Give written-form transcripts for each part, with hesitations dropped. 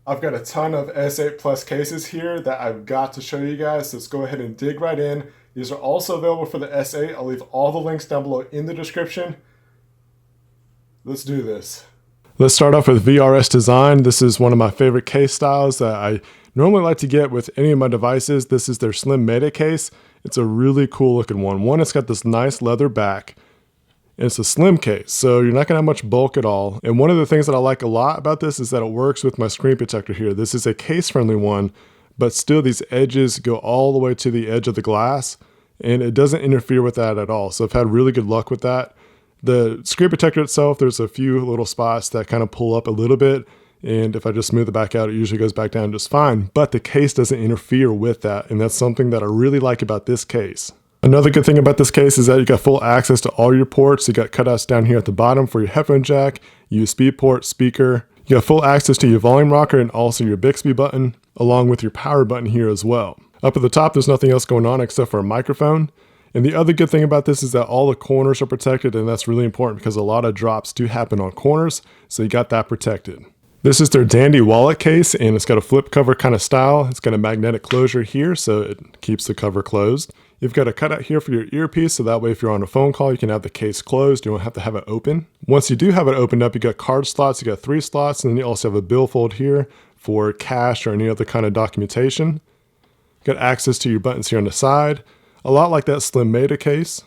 I've got a ton of S8 Plus cases here that I've got to show you guys, so let's go ahead and dig right in. These are also available for the S8. I'll leave all the links down below in the description. Let's do this. Let's start off with VRS Design. This is one of my favorite case styles that I normally like to get with any of my devices. This is their Slim Mayday case. It's a really cool looking one. It's got this nice leather back. And it's a slim case, so you're not gonna have much bulk at all. And one of the things that I like a lot about this is that it works with my screen protector here. This is a case-friendly one, but still these edges go all the way to the edge of the glass, and it doesn't interfere with that at all. So I've had really good luck with that. The screen protector itself, there's a few little spots that kind of pull up a little bit, and if I just smooth it back out, it usually goes back down just fine. But the case doesn't interfere with that, and that's something that I really like about this case. Another good thing about this case is that you got full access to all your ports. You got cutouts down here at the bottom for your headphone jack, USB port, speaker. You got full access to your volume rocker and also your Bixby button, along with your power button here as well. Up at the top, there's nothing else going on except for a microphone. And the other good thing about this is that all the corners are protected, and that's really important because a lot of drops do happen on corners, so you got that protected. This is their dandy wallet case, and it's got a flip cover kind of style. It's got a magnetic closure here, so it keeps the cover closed. You've got a cutout here for your earpiece, so that way if you're on a phone call, you can have the case closed. You don't have to have it open. Once you do have it opened up, you got card slots, you got 3 slots, and then you also have a billfold here for cash or any other kind of documentation. You got access to your buttons here on the side, a lot like that Slim Mayday case.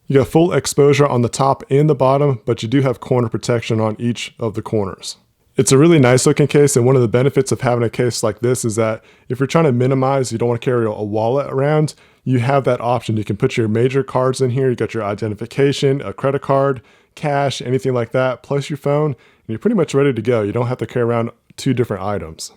You got full exposure on the top and the bottom, but you do have corner protection on each of the corners. It's a really nice looking case, and one of the benefits of having a case like this is that if you're trying to minimize, you don't want to carry a wallet around, you have that option. You can put your major cards in here. You got your identification, a credit card, cash, anything like that, plus your phone, and you're pretty much ready to go. You don't have to carry around 2 different items.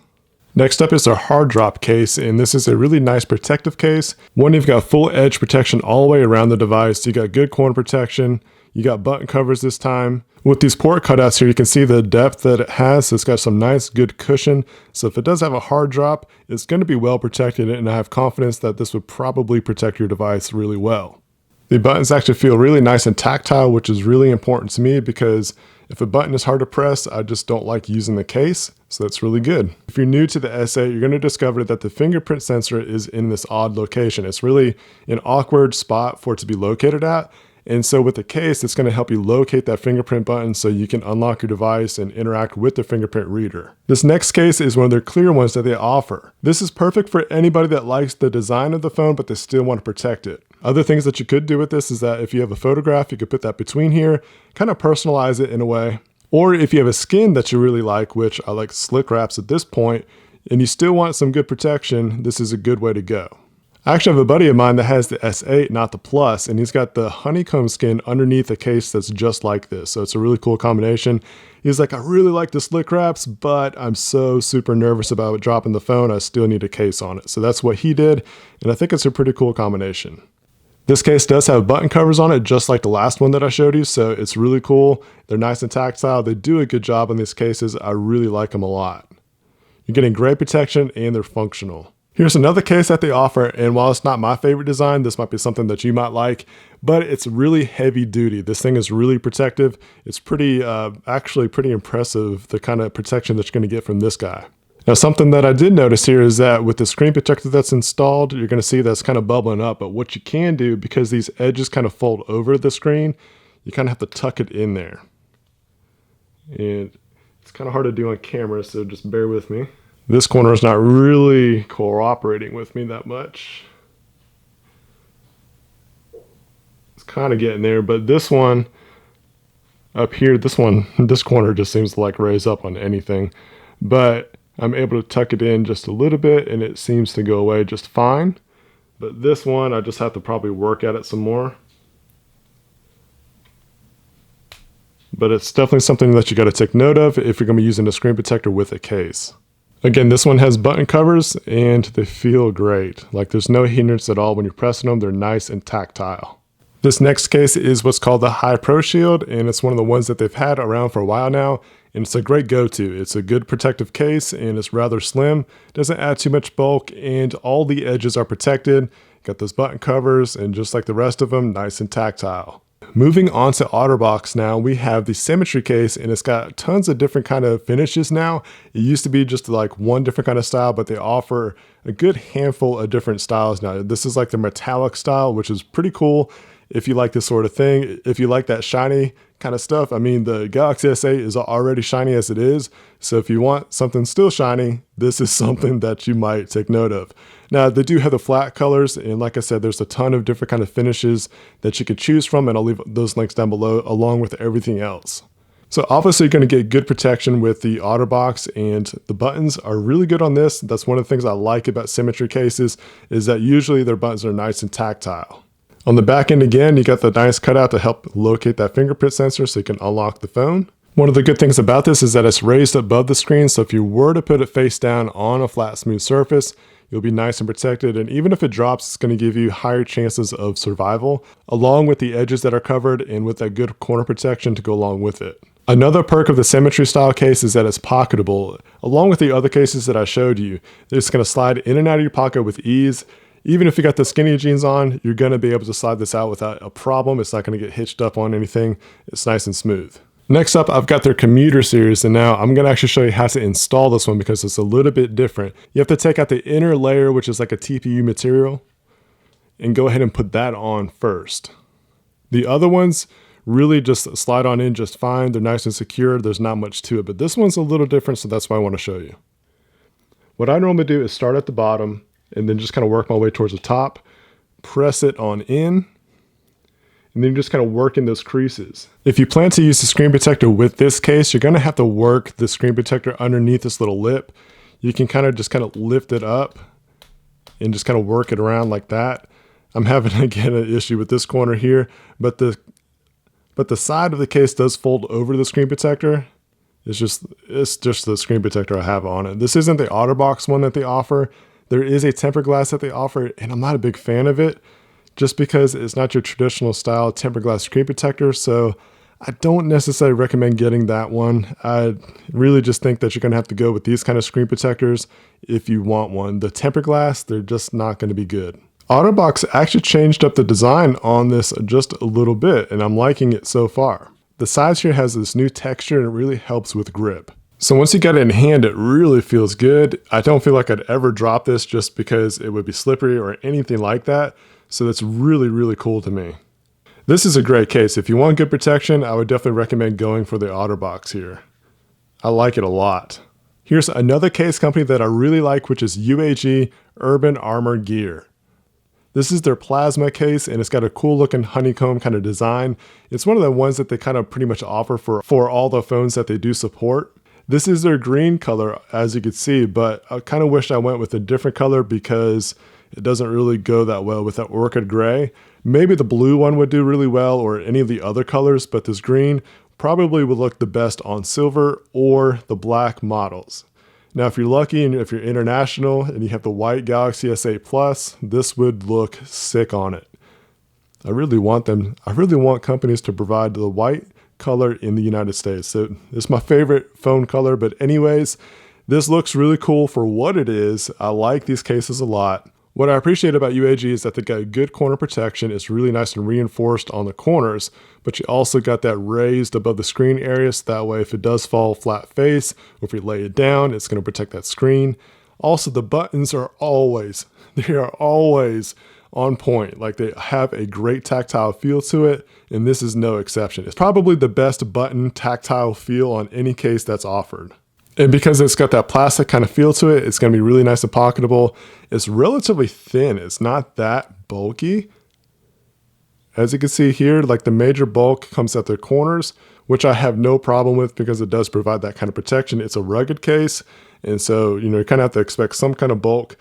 Next up is our hard drop case, and this is a really nice protective case. One, you've got full edge protection all the way around the device. You got good corner protection. You got button covers this time. With these port cutouts here, you can see the depth that it has. It's got some nice good cushion. So if it does have a hard drop, it's going to be well protected, and I have confidence that this would probably protect your device really well. The buttons actually feel really nice and tactile, which is really important to me because if a button is hard to press, I just don't like using the case. So that's really good. If you're new to the S8, you're going to discover that the fingerprint sensor is in this odd location. It's really an awkward spot for it to be located at. And so with the case, it's going to help you locate that fingerprint button so you can unlock your device and interact with the fingerprint reader. This next case is one of their clear ones that they offer. This is perfect for anybody that likes the design of the phone, but they still want to protect it. Other things that you could do with this is that if you have a photograph, you could put that between here, kind of personalize it in a way. Or if you have a skin that you really like, which I like SLICKWRAPS at this point, and you still want some good protection, this is a good way to go. I actually have a buddy of mine that has the S8, not the Plus, and he's got the honeycomb skin underneath a case that's just like this. So it's a really cool combination. He's like, I really like the SLICKWRAPS, but I'm so super nervous about dropping the phone. I still need a case on it. So that's what he did, and I think it's a pretty cool combination. This case does have button covers on it, just like the last one that I showed you, so it's really cool. They're nice and tactile. They do a good job on these cases. I really like them a lot. You're getting great protection, and they're functional. Here's another case that they offer, and while it's not my favorite design, this might be something that you might like, but it's really heavy duty. This thing is really protective. It's actually pretty impressive, the kind of protection that you're going to get from this guy. Now, something that I did notice here is that with the screen protector that's installed, you're going to see that's kind of bubbling up, but what you can do, because these edges kind of fold over the screen, you kind of have to tuck it in there. And it's kind of hard to do on camera, so just bear with me. This corner is not really cooperating with me that much. It's kind of getting there, but this one up here, this corner just seems to like raise up on anything. But I'm able to tuck it in just a little bit and it seems to go away just fine. But this one, I just have to probably work at it some more. But it's definitely something that you got to take note of if you're going to be using a screen protector with a case. Again, this one has button covers and they feel great. Like there's no hindrance at all when you're pressing them. They're nice and tactile. This next case is what's called the High Pro Shield, and it's one of the ones that they've had around for a while now, and it's a great go-to. It's a good protective case and it's rather slim, doesn't add too much bulk, and all the edges are protected. Got those button covers, and just like the rest of them, nice and tactile. Moving on to OtterBox now, we have the Symmetry case, and it's got tons of different kind of finishes now. It used to be just like one different kind of style, but they offer a good handful of different styles now. This is like the metallic style, which is pretty cool if you like this sort of thing. If you like that shiny kind of stuff, I mean, the Galaxy S8 is already shiny as it is. So if you want something still shiny, this is something that you might take note of. Now, they do have the flat colors, and like I said, there's a ton of different kind of finishes that you can choose from, and I'll leave those links down below along with everything else. So obviously you're going to get good protection with the OtterBox, and the buttons are really good on this. That's one of the things I like about Symmetry cases, is that usually their buttons are nice and tactile. On the back end again, you got the nice cutout to help locate that fingerprint sensor so you can unlock the phone. One of the good things about this is that it's raised above the screen, so if you were to put it face down on a flat, smooth surface, you'll be nice and protected, and even if it drops, it's going to give you higher chances of survival, along with the edges that are covered and with that good corner protection to go along with it. Another perk of the Symmetry style case is that it's pocketable. Along with the other cases that I showed you, they're just going to slide in and out of your pocket with ease. Even if you got the skinny jeans on, you're going to be able to slide this out without a problem. It's not going to get hitched up on anything. It's nice and smooth. Next up, I've got their Commuter series, and now I'm going to actually show you how to install this one because it's a little bit different. You have to take out the inner layer, which is like a TPU material, and go ahead and put that on first. The other ones really just slide on in just fine. They're nice and secure. There's not much to it, but this one's a little different, so that's why I want to show you. What I normally do is start at the bottom and then just kind of work my way towards the top, press it on in, and then just kind of work in those creases. If you plan to use the screen protector with this case, you're going to have to work the screen protector underneath this little lip. You can kind of lift it up and just kind of work it around like that. I'm having again an issue with this corner here, but the side of the case does fold over the screen protector. It's just the screen protector I have on it. This isn't the OtterBox one that they offer. There is a tempered glass that they offer, and I'm not a big fan of it just because it's not your traditional style tempered glass screen protector. So I don't necessarily recommend getting that one. I really just think that you're going to have to go with these kind of screen protectors if you want one. The tempered glass, they're just not going to be good. OtterBox actually changed up the design on this just a little bit, and I'm liking it so far. The sides here has this new texture, and it really helps with grip. So once you got it in hand, it really feels good. I don't feel like I'd ever drop this just because it would be slippery or anything like that. So that's really, really cool to me. This is a great case. If you want good protection, I would definitely recommend going for the OtterBox here. I like it a lot. Here's another case company that I really like, which is UAG Urban Armor Gear. This is their Plasma case, and it's got a cool looking honeycomb kind of design. It's one of the ones that they kind of pretty much offer for all the phones that they do support. This is their green color, as you can see, but I kind of wish I went with a different color because it doesn't really go that well with that orchid gray. Maybe the blue one would do really well, or any of the other colors, but this green probably would look the best on silver or the black models. Now, if you're lucky and if you're international and you have the white Galaxy S8 Plus, this would look sick on it. I really want companies to provide the white color in the United States. So it's my favorite phone color, but anyways, this looks really cool for what it is. I like these cases a lot. What I appreciate about UAG is that they got good corner protection. It's really nice and reinforced on the corners, but you also got that raised above the screen area, so that way if it does fall flat face, or if you lay it down, it's going to protect that screen. Also, the buttons are always on point. Like, they have a great tactile feel to it, and this is no exception. It's probably the best button tactile feel on any case that's offered. And because it's got that plastic kind of feel to it, it's going to be really nice and pocketable. It's relatively thin. It's not that bulky. As you can see here, like, the major bulk comes at the corners, which I have no problem with because it does provide that kind of protection. It's a rugged case, and so, you kind of have to expect some kind of bulk.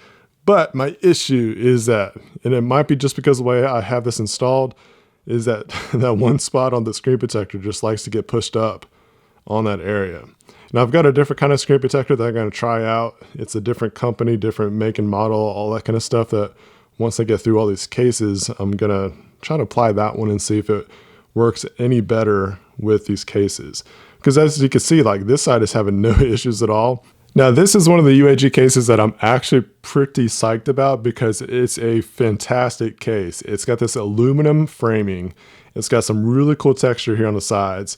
But my issue is that, and it might be just because of the way I have this installed, is that that one spot on the screen protector just likes to get pushed up on that area. Now, I've got a different kind of screen protector that I'm going to try out. It's a different company, different make and model, all that kind of stuff that once I get through all these cases, I'm going to try to apply that one and see if it works any better with these cases. Because as you can see, like, this side is having no issues at all. Now, this is one of the UAG cases that I'm actually pretty psyched about because it's a fantastic case. It's got this aluminum framing, It's got some really cool texture here on the sides.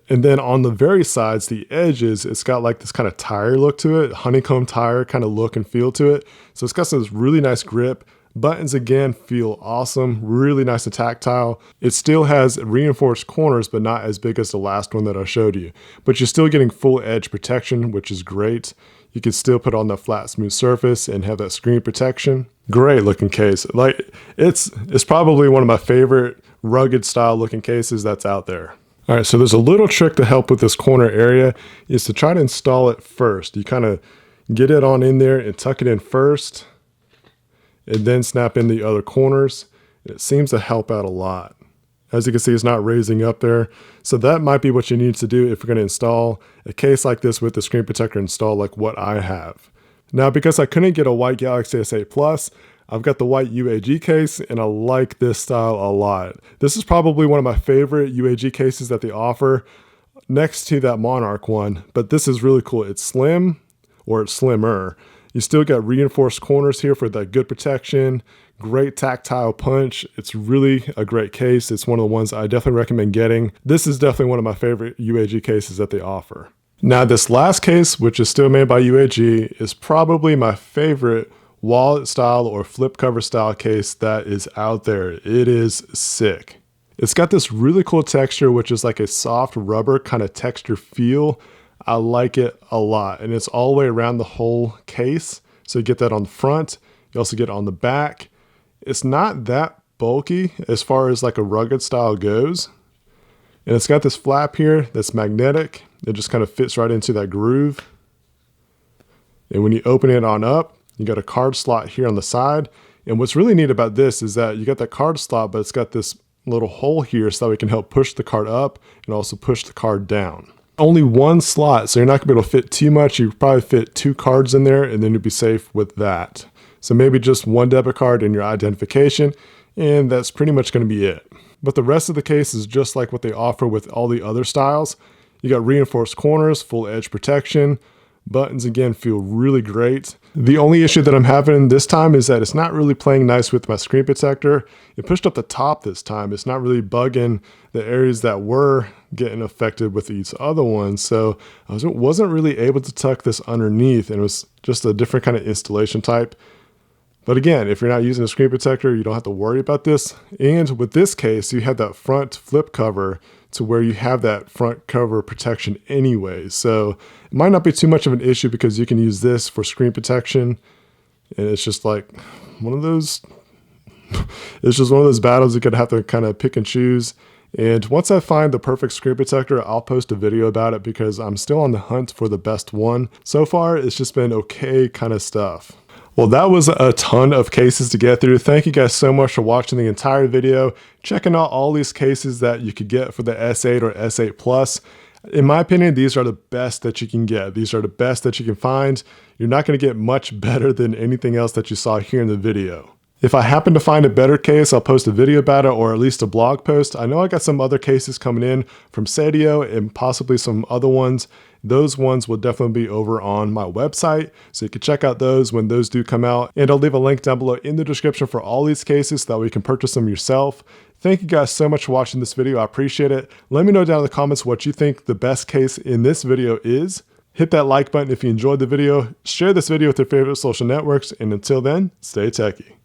And then on the very sides, the edges, it's got like this kind of tire look to it, honeycomb tire kind of look and feel to it. So it's got this really nice grip. Buttons again feel awesome, really nice and tactile. It still has reinforced corners, but not as big as the last one that I showed you. But you're still getting full edge protection, which is great. You can still put on that flat, smooth surface and have that screen protection. Great looking case. Like it's probably one of my favorite rugged style looking cases that's out there. All right, so there's a little trick to help with this corner area is to try to install it first. You kind of get it on in there and tuck it in first, and then snap in the other corners. It seems to help out a lot. As you can see, it's not raising up there. So that might be what you need to do if you're gonna install a case like this with the screen protector installed like what I have. Now, because I couldn't get a white Galaxy S8 Plus, I've got the white UAG case, and I like this style a lot. This is probably one of my favorite UAG cases that they offer next to that Monarch one, but this is really cool. It's slim, or it's slimmer. You still got reinforced corners here for that good protection, great tactile punch. It's really a great case. It's one of the ones I definitely recommend getting. This is definitely one of my favorite UAG cases that they offer. Now this last case, which is still made by UAG, is probably my favorite wallet style or flip cover style case that is out there. It is sick. It's got this really cool texture, which is like a soft rubber kind of texture feel. I like it a lot, and it's all the way around the whole case. So you get that on the front, you also get it on the back. It's not that bulky as far as like a rugged style goes. And it's got this flap here that's magnetic. It just kind of fits right into that groove. And when you open it on up, you got a card slot here on the side. And what's really neat about this is that you got that card slot, but it's got this little hole here so that we can help push the card up and also push the card down. Only one slot, so you're not gonna be able to fit too much. You probably fit 2 cards in there and then you'll be safe with that. So maybe just one debit card and your identification, and that's pretty much gonna be it. But the rest of the case is just like what they offer with all the other styles. You got reinforced corners, full edge protection. Buttons again feel really great. The only issue that I'm having this time is that it's not really playing nice with my screen protector. It pushed up the top this time. It's not really bugging the areas that were getting affected with these other ones. So I wasn't really able to tuck this underneath, and it was just a different kind of installation type. But again, if you're not using a screen protector, you don't have to worry about this. And with this case, you have that front flip cover to where you have that front cover protection anyway. So it might not be too much of an issue because you can use this for screen protection. And it's just like one of those, it's just one of those battles you could have to kind of pick and choose. And once I find the perfect screen protector, I'll post a video about it because I'm still on the hunt for the best one. So far, it's just been okay kind of stuff. Well, that was a ton of cases to get through. Thank you guys so much for watching the entire video, checking out all these cases that you could get for the S8 or S8 Plus. In my opinion, these are the best that you can get. These are the best that you can find. You're not going to get much better than anything else that you saw here in the video. If I happen to find a better case, I'll post a video about it or at least a blog post. I know I got some other cases coming in from Sadio and possibly some other ones. Those ones will definitely be over on my website, so you can check out those when those do come out. And I'll leave a link down below in the description for all these cases so that way you can purchase them yourself. Thank you guys so much for watching this video. I appreciate it. Let me know down in the comments what you think the best case in this video is. Hit that like button if you enjoyed the video. Share this video with your favorite social networks. And until then, stay techie.